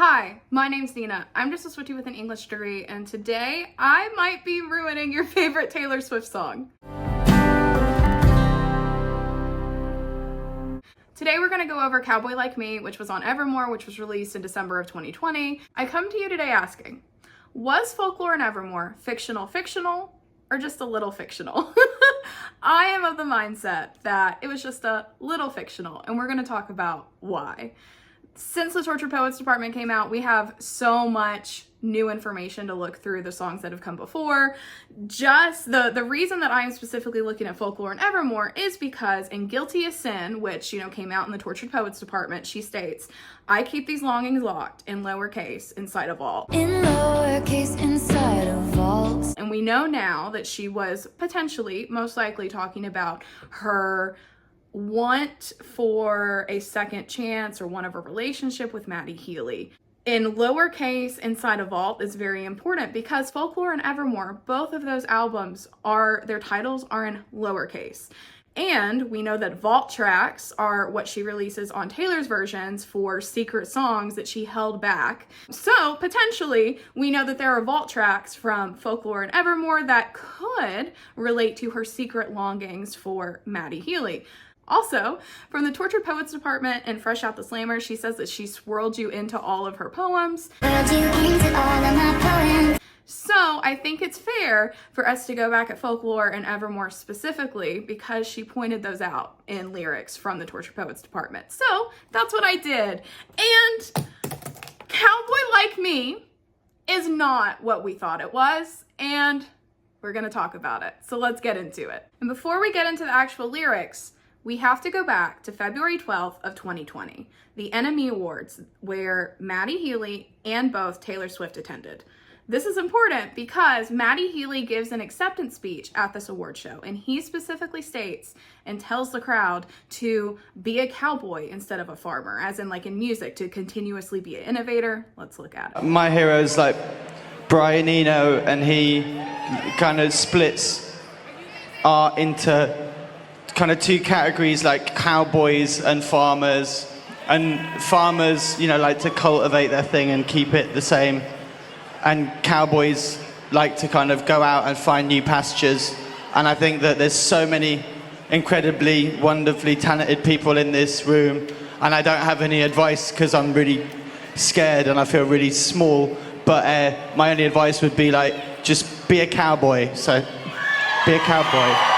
Hi, my name's Nina. I'm just a Swiftie with an English degree, and today I might be ruining your favorite Taylor Swift song. Today we're going to go over Cowboy Like Me, which was on Evermore, which was released in December of 2020. I come to you today asking, was Folklore and Evermore fictional, or just a little fictional? I am of the mindset that it was just a little fictional, and we're going to talk about why. Since the Tortured Poets Department came out, we have so much new information to look through the songs that have come before. Just the reason that I am specifically looking at Folklore and Evermore is because in Guilty as Sin, which, came out in the Tortured Poets Department, she states, I keep these longings locked in lowercase inside a vault. In lowercase inside a vault. And we know now that she was potentially, most likely talking about her want for a second chance or want of a relationship with Matty Healy. In lowercase inside a vault is very important because Folklore and Evermore, both of those albums their titles are in lowercase. And we know that vault tracks are what she releases on Taylor's versions for secret songs that she held back. So potentially we know that there are vault tracks from Folklore and Evermore that could relate to her secret longings for Matty Healy. Also, from the Tortured Poets Department and Fresh Out the Slammer, she says that she swirled you into all of her poems. So I think it's fair for us to go back at Folklore and Evermore specifically because she pointed those out in lyrics from the Tortured Poets Department. So that's what I did. And Cowboy Like Me is not what we thought it was, and we're gonna talk about it. So let's get into it. And before we get into the actual lyrics, we have to go back to February 12th of 2020, the NME Awards, where Matty Healy and both Taylor Swift attended. This is important because Matty Healy gives an acceptance speech at this award show, and he specifically states and tells the crowd to be a cowboy instead of a farmer, as in like in music, to continuously be an innovator. Let's look at it. My hero is like Brian Eno, and he kind of splits art into kind of two categories, like cowboys and farmers. And farmers, like to cultivate their thing and keep it the same. And cowboys like to kind of go out and find new pastures. And I think that there's so many incredibly, wonderfully talented people in this room. And I don't have any advice because I'm really scared and I feel really small. But my only advice would be just be a cowboy. So be a cowboy.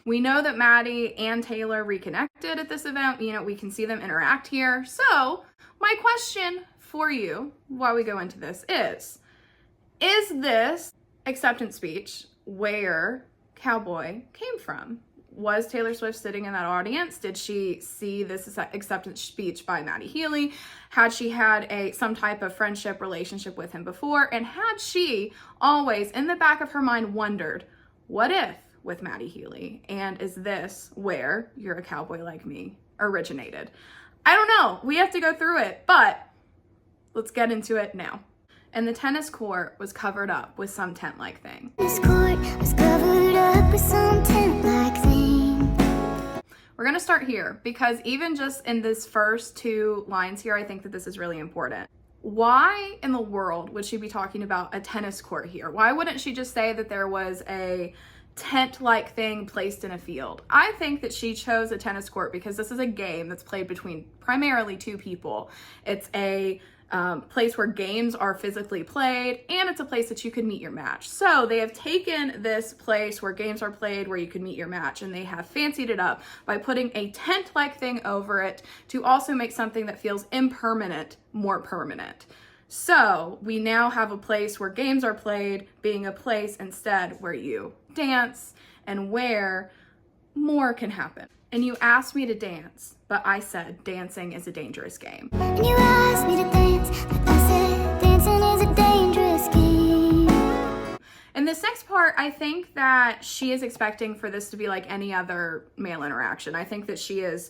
We know that Matty and Taylor reconnected at this event. We can see them interact here. So my question for you while we go into this is this acceptance speech where Cowboy came from? Was Taylor Swift sitting in that audience? Did she see this acceptance speech by Matty Healy? Had she had some type of friendship relationship with him before? And had she always in the back of her mind wondered, what if with Matty Healy? And is this where You're a Cowboy Like Me originated? I don't know. We have to go through it, but let's get into it now. And the tennis court was covered up with some tent-like thing. This court was covered up with some tent-like thing. We're gonna start here because even just in this first two lines here, I think that this is really important. Why in the world would she be talking about a tennis court here? Why wouldn't she just say that there was a tent-like thing placed in a field? I think that she chose a tennis court because this is a game that's played between primarily two people. It's a place where games are physically played, and it's a place that you could meet your match. So they have taken this place where games are played, where you can meet your match, and they have fancied it up by putting a tent-like thing over it to also make something that feels impermanent more permanent. So we now have a place where games are played being a place instead where you dance and where more can happen. And you asked me to dance, but I said dancing is a dangerous game. And you asked me to dance, but I said dancing is a dangerous game. In this next part, I think that she is expecting for this to be like any other male interaction. I think that she is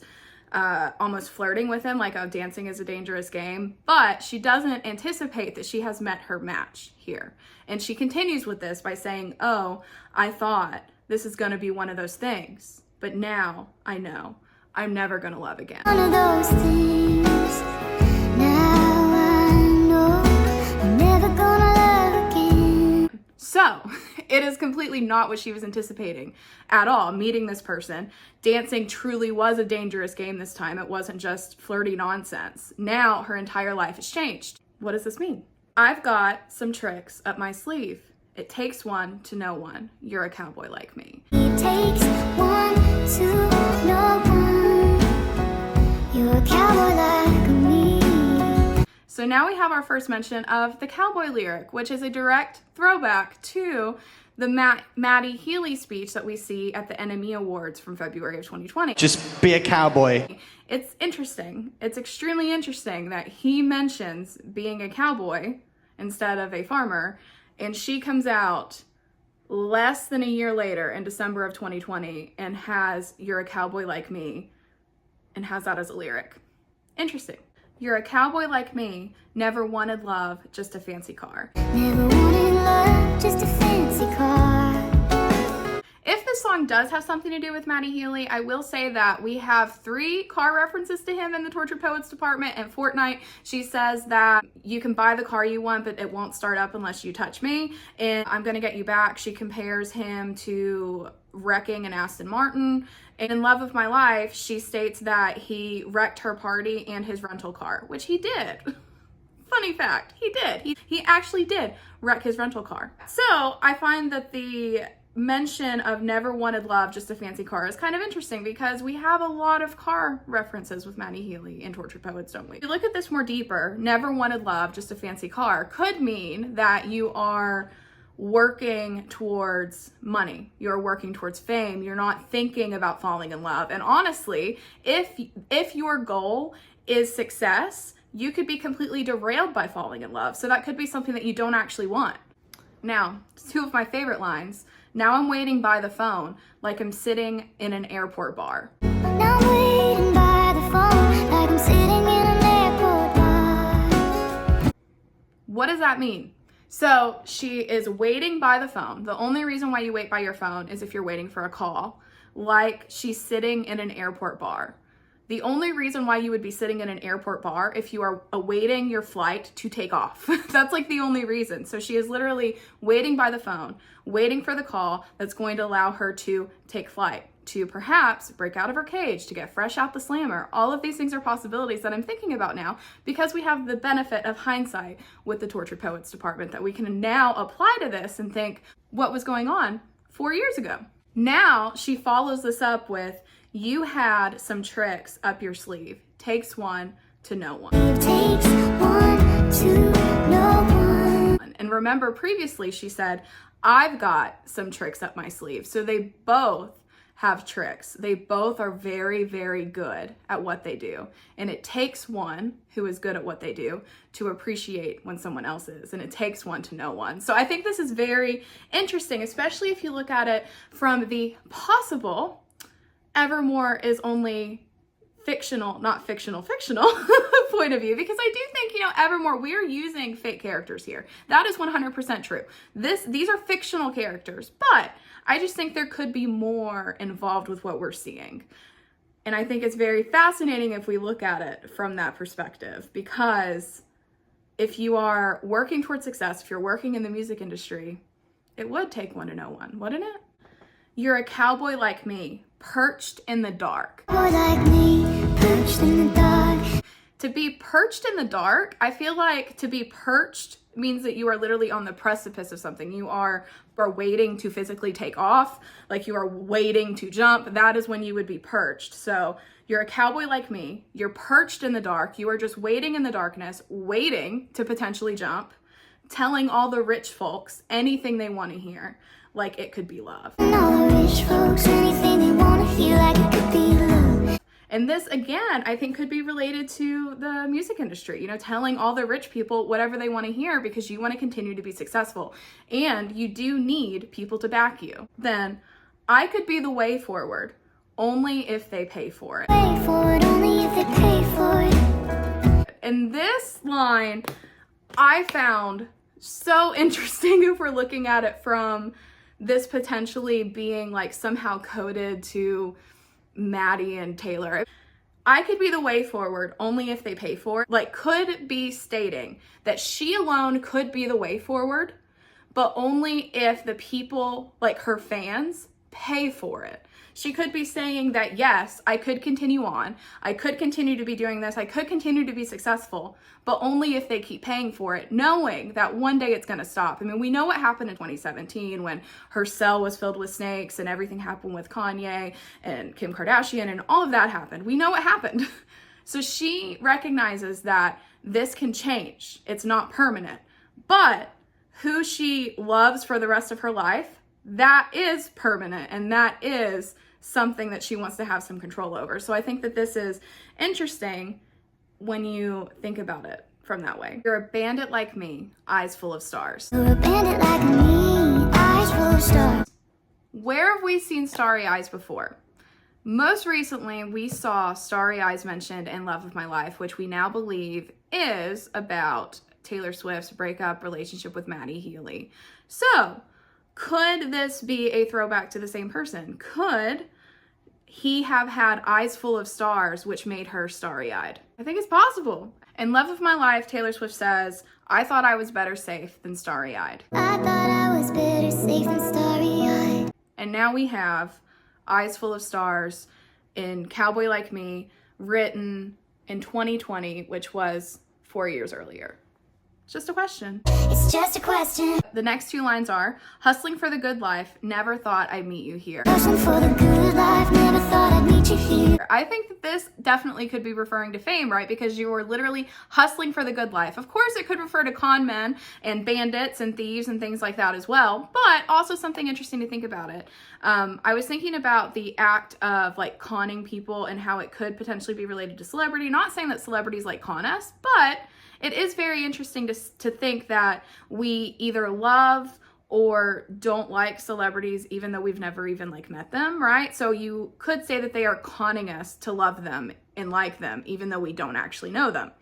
almost flirting with him, like, oh, dancing is a dangerous game, but she doesn't anticipate that she has met her match here. And she continues with this by saying, oh, I thought this is going to be one of those things, but now I know I'm never going to love again. One of those things. Now I know It is completely not what she was anticipating at all. Meeting this person, dancing truly was a dangerous game this time. It wasn't just flirty nonsense. Now her entire life has changed. What does this mean? I've got some tricks up my sleeve. It takes one to know one. You're a cowboy like me. It takes one to know one. You're a cowboy like me. So now we have our first mention of the cowboy lyric, which is a direct throwback to the Matty Healy speech that we see at the NME Awards from February of 2020. Just be a cowboy. It's interesting. It's extremely interesting that he mentions being a cowboy instead of a farmer, and she comes out less than a year later in December of 2020 and has "You're a cowboy like me" and has that as a lyric. Interesting. You're a cowboy like me, never wanted love, just a fancy car. Never wanted love, just a fancy car. If this song does have something to do with Matty Healy, I will say that we have 3 car references to him in the Tortured Poets department. In Fortnite, she says that you can buy the car you want, but it won't start up unless you touch me. And I'm Gonna Get You Back, she compares him to wrecking an Aston Martin. And in Love of My Life, she states that he wrecked her party and his rental car, which he did. Funny fact, he did. He actually did wreck his rental car. So I find that the mention of never wanted love, just a fancy car is kind of interesting because we have a lot of car references with Matty Healy in Tortured Poets, don't we? If you look at this more deeper, never wanted love, just a fancy car could mean that you are working towards money. You're working towards fame. You're not thinking about falling in love. And honestly, if your goal is success, you could be completely derailed by falling in love. So that could be something that you don't actually want. Now, 2 of my favorite lines. Now I'm waiting by the phone like I'm sitting in an airport bar. Now I'm waiting by the phone like I'm sitting in an airport bar. What does that mean? So she is waiting by the phone. The only reason why you wait by your phone is if you're waiting for a call, like she's sitting in an airport bar. The only reason why you would be sitting in an airport bar if you are awaiting your flight to take off. That's like the only reason. So she is literally waiting by the phone, waiting for the call that's going to allow her to take flight, to perhaps break out of her cage, to get fresh out the slammer. All of these things are possibilities that I'm thinking about now because we have the benefit of hindsight with the Tortured Poets department that we can now apply to this and think, what was going on 4 years ago? Now she follows this up with, you had some tricks up your sleeve. Takes one to know one. It takes one to know one. And remember previously she said, I've got some tricks up my sleeve. So they both have tricks. They both are very, very good at what they do. And it takes one who is good at what they do to appreciate when someone else is. And it takes one to know one. So I think this is very interesting, especially if you look at it from the possible Evermore is only fictional, not fictional point of view, because I do think, Evermore, we're using fake characters here. That is 100% true. These are fictional characters, but I just think there could be more involved with what we're seeing. And I think it's very fascinating if we look at it from that perspective, because if you are working towards success, if you're working in the music industry, it would take one to know one, wouldn't it? You're a cowboy like me, perched in the dark. Boy like me, perched in the dark. To be perched in the dark, I feel like to be perched means that you are literally on the precipice of something. You are waiting to physically take off, like you are waiting to jump. That is when you would be perched. So you're a cowboy like me, you're perched in the dark, you are just waiting in the darkness, waiting to potentially jump, telling all the rich folks anything they want to hear. Like it could be love. And all the rich folks, anything they want to hear, like it could be love. And this, again, I think could be related to the music industry, telling all the rich people whatever they want to hear because you want to continue to be successful. And you do need people to back you. Then I could be the way forward only if they pay for it. Pay for it, only if they pay for it. And this line I found so interesting if we're looking at it from this potentially being like somehow coded to Matty and Taylor. I could be the way forward only if they pay for it. Like could be stating that she alone could be the way forward, but only if the people, like her fans, pay for it. She could be saying that, yes, I could continue on, I could continue to be doing this, I could continue to be successful, but only if they keep paying for it, knowing that one day it's going to stop. I mean, we know what happened in 2017 when her cell was filled with snakes and everything happened with Kanye and Kim Kardashian and all of that happened. We know what happened. So she recognizes that this can change. It's not permanent. But who she loves for the rest of her life, that is permanent, and that is something that she wants to have some control over. So I think that this is interesting when you think about it from that way. You're a bandit like me, eyes full of stars. You're a bandit like me, eyes full of stars. Where have we seen starry eyes before? Most recently, we saw starry eyes mentioned in Love of My Life, which we now believe is about Taylor Swift's breakup relationship with Matty Healy. So, could this be a throwback to the same person? Could he have had eyes full of stars, which made her starry-eyed? I think it's possible. In Love of My Life, Taylor Swift says, I thought I was better safe than starry-eyed. I thought I was better safe than starry-eyed. And now we have Eyes Full of Stars in Cowboy Like Me, written in 2020, which was 4 years earlier. It's just a question. It's just a question. The next two lines are, hustling for the good life, never thought I'd meet you here. Hustling for the good life, never thought I'd meet you here. I think that this definitely could be referring to fame, right? Because you were literally hustling for the good life. Of course, it could refer to con men and bandits and thieves and things like that as well, but also something interesting to think about it. I was thinking about the act of like conning people and how it could potentially be related to celebrity. Not saying that celebrities like con us, but it is very interesting to think that we either love or don't like celebrities even though we've never even like met them, right? So you could say that they are conning us to love them and like them even though we don't actually know them.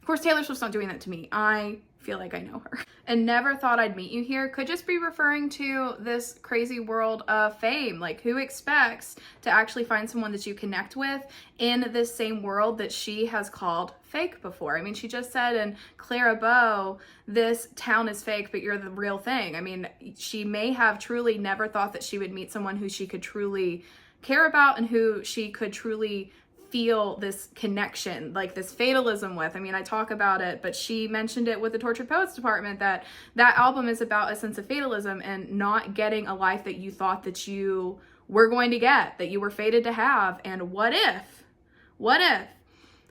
Of course, Taylor Swift's not doing that to me. I feel like I know her. And never thought I'd meet you here could just be referring to this crazy world of fame. Like, who expects to actually find someone that you connect with in this same world that she has called fake before? I mean, she just said in Clara Bow, this town is fake, but you're the real thing. I mean, she may have truly never thought that she would meet someone who she could truly care about and who she could truly feel this connection, like this fatalism with. I mean, I talk about it, but she mentioned it with the Tortured Poets Department, that album is about a sense of fatalism and not getting a life that you thought that you were going to get, that you were fated to have. And what if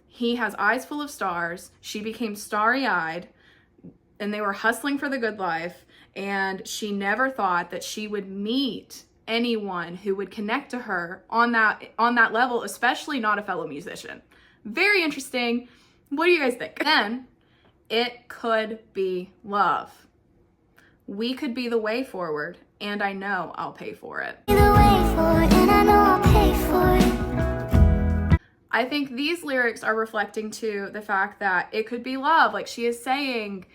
he has eyes full of stars, she became starry-eyed, and they were hustling for the good life, and she never thought that she would meet anyone who would connect to her on that level, especially not a fellow musician. Very interesting. What do you guys think? Then it could be love. We could be the way forward, and I know I'll pay for it. Be the way forward, and I know I'll pay for it. I think these lyrics are reflecting to the fact that it could be love. Like, she is saying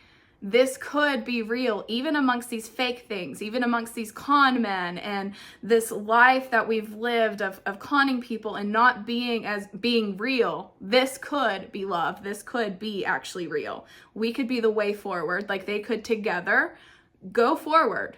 this could be real, even amongst these fake things, even amongst these con men and this life that we've lived of conning people and not being real. This could be love. This could be actually real. We could be the way forward. Like, they could together go forward.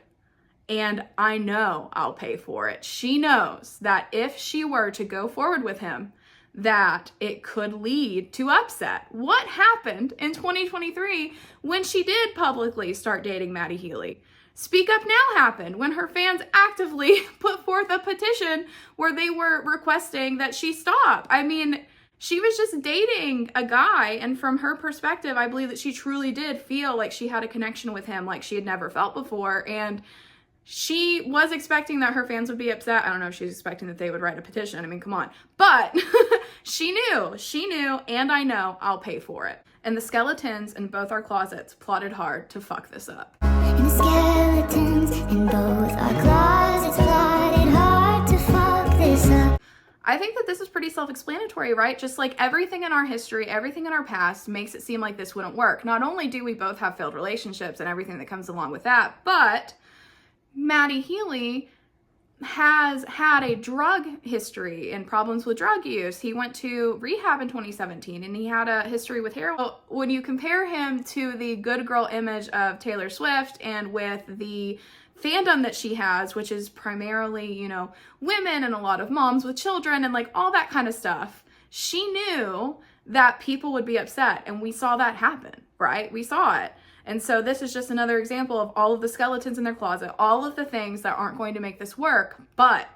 And I know I'll pay for it. She knows that if she were to go forward with him, that it could lead to upset. What happened in 2023 when she did publicly start dating Matty Healy? Speak Up Now happened when her fans actively put forth a petition where they were requesting that she stop. I mean, she was just dating a guy, and from her perspective, I believe that she truly did feel like she had a connection with him like she had never felt before, and she was expecting that her fans would be upset. I don't know if she's expecting that they would write a petition. I mean, come on. But she knew, and I know I'll pay for it. And the skeletons in both our closets plotted hard to fuck this up. And the skeletons in both our closets plotted hard to fuck this up. I think that this is pretty self-explanatory, right? Just like everything in our history, everything in our past makes it seem like this wouldn't work. Not only do we both have failed relationships and everything that comes along with that, but Matty Healy has had a drug history and problems with drug use. He went to rehab in 2017 and he had a history with heroin. So when you compare him to the good girl image of Taylor Swift and with the fandom that she has, which is primarily, you know, women and a lot of moms with children and like all that kind of stuff, she knew that people would be upset, and we saw that happen, right? We saw it. And so this is just another example of all of the skeletons in their closet, all of the things that aren't going to make this work, but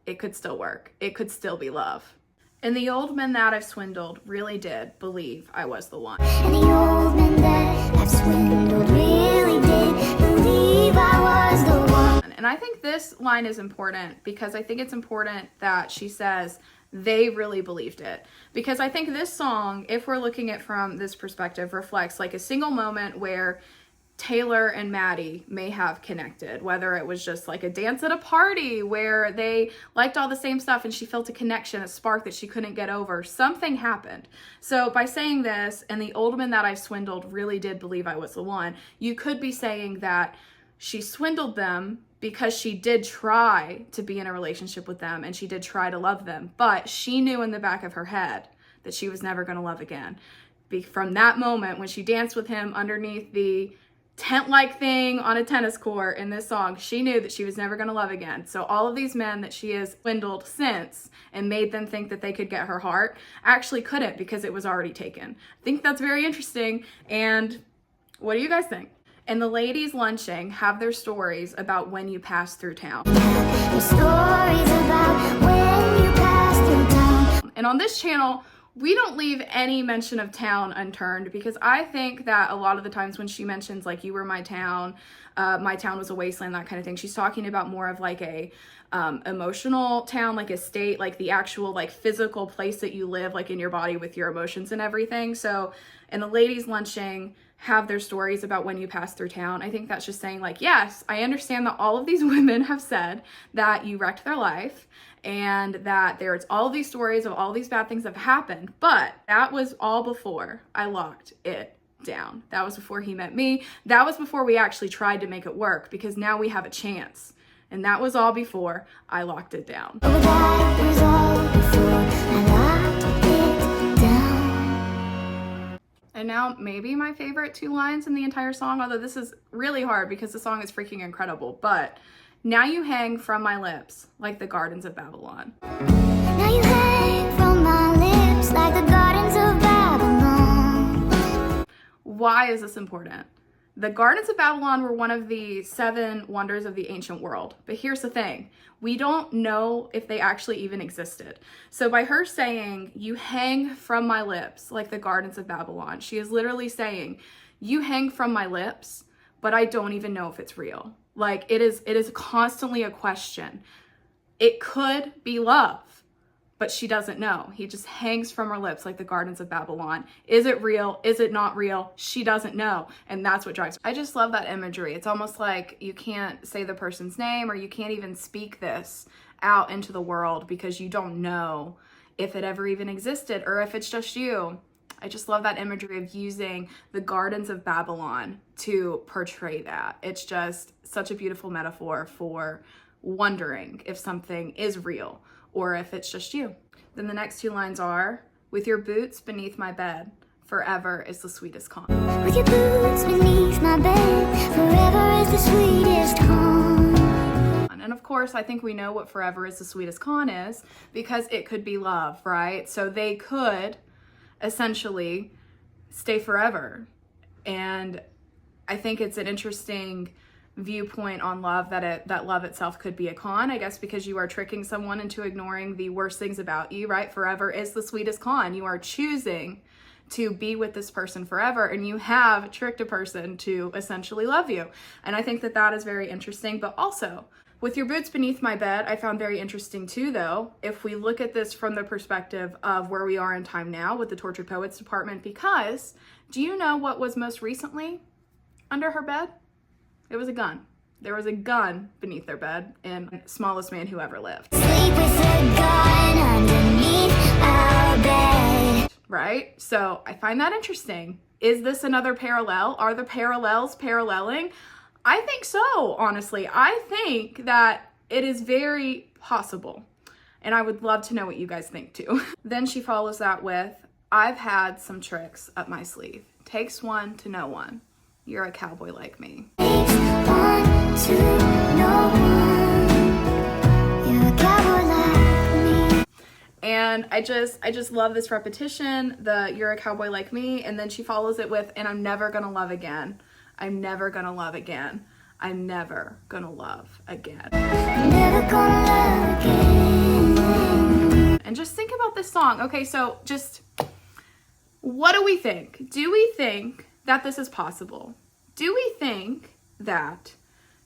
it could still work. It could still be love. And the old men that I've swindled really did believe I was the one. And the old men that I've swindled really did believe I was the one. And I think this line is important because I think it's important that she says they really believed it. Because I think this song, if we're looking at from this perspective, reflects like a single moment where Taylor and Matty may have connected, whether it was just like a dance at a party where they liked all the same stuff and she felt a connection, a spark that she couldn't get over. Something happened. So by saying this, and the old men that I've swindled really did believe I was the one, you could be saying that she swindled them because she did try to be in a relationship with them and she did try to love them, but she knew in the back of her head that she was never going to love again. From that moment when she danced with him underneath the tent-like thing on a tennis court in this song, she knew that she was never going to love again. So all of these men that she has swindled since and made them think that they could get her heart actually couldn't, because it was already taken. I think that's very interesting. And what do you guys think? And the ladies lunching have their stories about when you pass through town. The stories about when you pass through town. And on this channel, we don't leave any mention of town unturned, because I think that a lot of the times when she mentions like you were my town was a wasteland, that kind of thing, she's talking about more of like a emotional town, like a state, like the actual like physical place that you live, like in your body with your emotions and everything. So, and the ladies lunching have their stories about when you pass through town. I think that's just saying like, yes, I understand that all of these women have said that you wrecked their life and that there's all of these stories of all these bad things that have happened, but that was all before I locked it down. That was before he met me. That was before we actually tried to make it work, because now we have a chance. And that was all before I locked it down. Oh, that was all before I locked it down. And now maybe my favorite two lines in the entire song, although this is really hard because the song is freaking incredible, but now you hang from my lips like the gardens of Babylon. Now you hang from my lips like the gardens of Babylon. Why is this important? The gardens of Babylon were one of the 7 wonders of the ancient world. But here's the thing. We don't know if they actually even existed. So by her saying, you hang from my lips like the gardens of Babylon, she is literally saying, you hang from my lips, but I don't even know if it's real. Like it is constantly a question. It could be love, but she doesn't know. He just hangs from her lips like the gardens of Babylon. Is it real? Is it not real? She doesn't know. And that's what drives her. I just love that imagery. It's almost like you can't say the person's name, or you can't even speak this out into the world because you don't know if it ever even existed or if it's just you. I just love that imagery of using the gardens of Babylon to portray that. It's just such a beautiful metaphor for wondering if something is real or if it's just you. Then the next 2 lines are, with your boots beneath my bed, forever is the sweetest con. With your boots beneath my bed, forever is the sweetest con. And of course, I think we know what forever is the sweetest con is, because it could be love, right? So they could essentially stay forever. And I think it's an interesting viewpoint on love that love itself could be a con, I guess, because you are tricking someone into ignoring the worst things about you, right? Forever is the sweetest con. You are choosing to be with this person forever, and you have tricked a person to essentially love you. And I think that that is very interesting. But also, with your boots beneath my bed, I found very interesting too, though, if we look at this from the perspective of where we are in time now with the Tortured Poets Department, because do you know what was most recently under her bed? It was a gun. There was a gun beneath their bed in Smallest Man Who Ever Lived. Sleep with a gun underneath our bed. Right? So I find that interesting. Is this another parallel? Are the parallels paralleling? I think so, honestly. I think that it is very possible. And I would love to know what you guys think too. Then she follows that with, I've had some tricks up my sleeve. Takes one to know one. You're a cowboy like me. Takes one to know one. You're a cowboy like me. And I just love this repetition, the you're a cowboy like me, and then she follows it with, and I'm never gonna love again. I'm never gonna love again. I'm never gonna love again. I'm never gonna love again. And just think about this song. Okay, so just, what do we think? Do we think that this is possible? Do we think that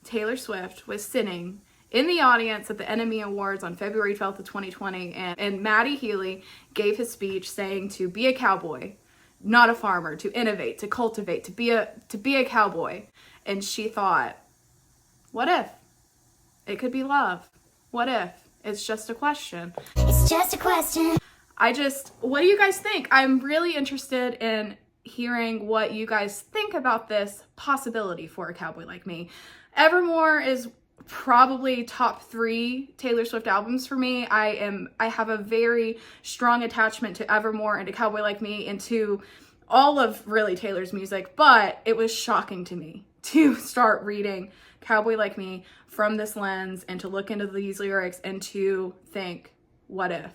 Taylor Swift was sitting in the audience at the NME Awards on February 12th of 2020, and Matty Healy gave his speech saying to be a cowboy, not a farmer, to innovate, to cultivate, to be a cowboy, and she thought, what if it could be love? What if it's just a question? It's just a question. What do you guys think? I'm really interested in hearing what you guys think about this possibility for a cowboy like me. Evermore is probably top 3 Taylor Swift albums for me. I have a very strong attachment to Evermore and to Cowboy Like Me and to all of really Taylor's music, but it was shocking to me to start reading Cowboy Like Me from this lens and to look into these lyrics and to think, what if?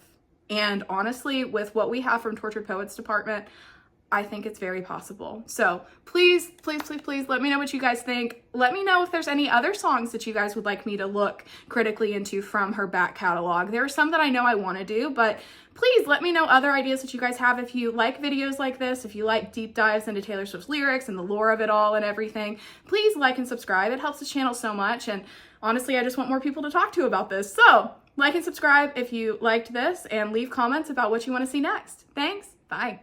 And honestly, with what we have from Tortured Poets Department, I think it's very possible. So please, please, please, please let me know what you guys think. Let me know if there's any other songs that you guys would like me to look critically into from her back catalog. There are some that I know I want to do, but please let me know other ideas that you guys have. If you like videos like this, if you like deep dives into Taylor Swift's lyrics and the lore of it all and everything, please like and subscribe. It helps the channel so much. And honestly, I just want more people to talk to about this. So like and subscribe if you liked this and leave comments about what you want to see next. Thanks. Bye.